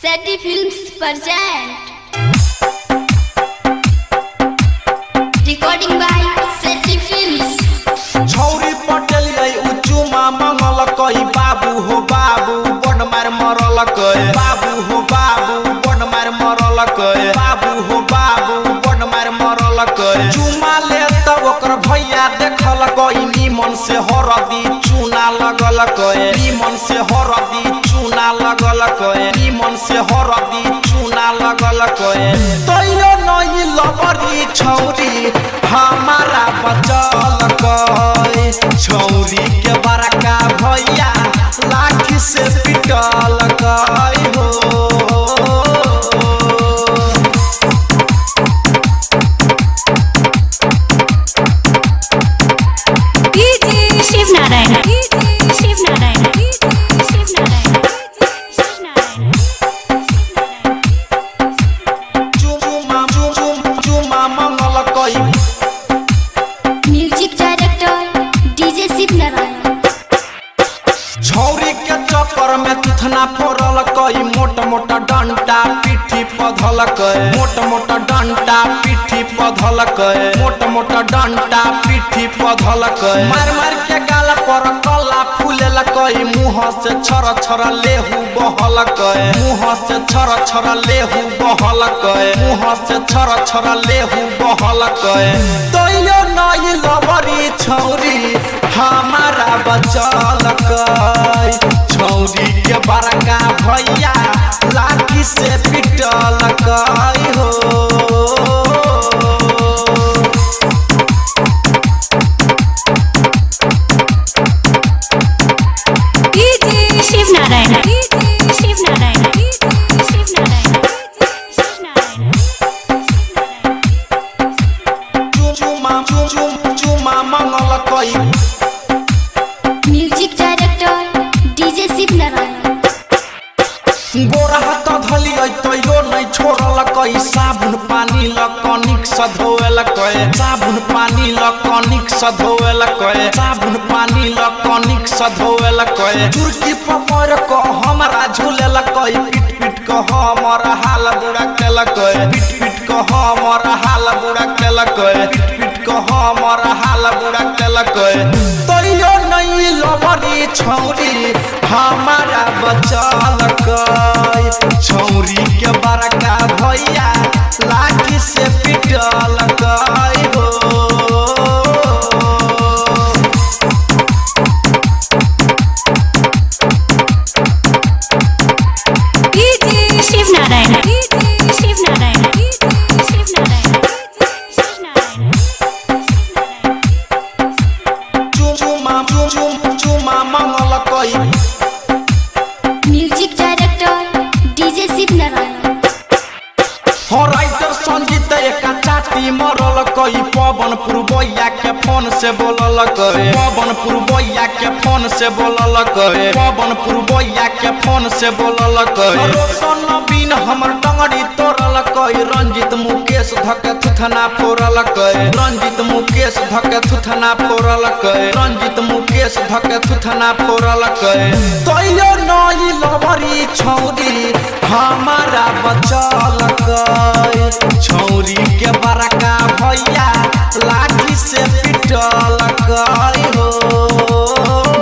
Seti Films present. Recording by Seti Films. छौरी पटेल उचुमा मंगल कई बाबू हो बाबू बड़ मार मरल कई बाबू हो बाबू बड़ मार मरल कई बाबू हो बाबू बड़ मार मरल कई चुमा ले त ओकर भैया देखल कई निमन से हरदी चूना लगल कई निमन से हरदी चूना लगल कई निमन से हरदी चूना लगल कई तैयो नहीं लबरी छौरी हमारा बचल कई छौरी के बड़का भैया लाठी से पिटल कई हो शिव नारायण शिव नारायण शिव नारायण चुमा मंगल कई Music director DJ Shiv Narayan. छौरी के चक्कर में तुथना फोड़ल कई मोट मोटा डंडा पीठी पधल कई मोट मोटा डंडा पीठी पधल कई मोट मोटा डंडा पीठी पधल कई मार मार के गाल पर कला फूलेल कई मुंह से छर छर लेहू बहल कई मुंह से छर छर लेहू बहल कई मुंह से छर छर लेहू बहल कई तैयो नहीं लबरी छौरी हमारा बचल कई छौरी के बड़का भैया लाठी से पिटल कई हो शिव नारायण शिव नारायण शिव नारायण चुमा मंगल कई Music director DJ Shiv Narayan. गोरा हाथ धली तैयो नहीं छोड़ल कई साबुन पानी लकनिक से धोएल कई साबुन पानी लकनिक से धोएल कई साबुन पानी लकनिक से धोएल कई चुरकी पकड़ को हमरा झूलेल कई पीट पीट को हमर हाल बुरा केल कई पीट पीट को हमर हाल बुरा केल कई पीट पीट को हमर हाल बुरा केल कई तैयो नहीं लबरी छौरी हमारा बचल कई छौरी के बड़का भैया लाठी से पिटल कई हो शिव नारायण शिव नारायण शिव नारायण चुमा मंगल कई Music director DJ Shiv Narayan. हो राइटर संगीत एका चाटी मरल कई पवन पुरबैया के फोन से बोलल कई पवन पुरबैया के फोन से बोलल कई पवन पुरबैया के फोन से बोलल कई रोशन बिन हमर टंगड़ी तोड़ल कई रंजित मुकेश धके थुथना फोड़ल कई रंजित मुकेश धके थुथना फोड़ल कई रंजित मुकेश धके थुथना फोड़ल कई तैयो नहीं लबरी छौरी हमारा बचल कई छौरी के बड़का भैया लाठी से पिटल कई हो।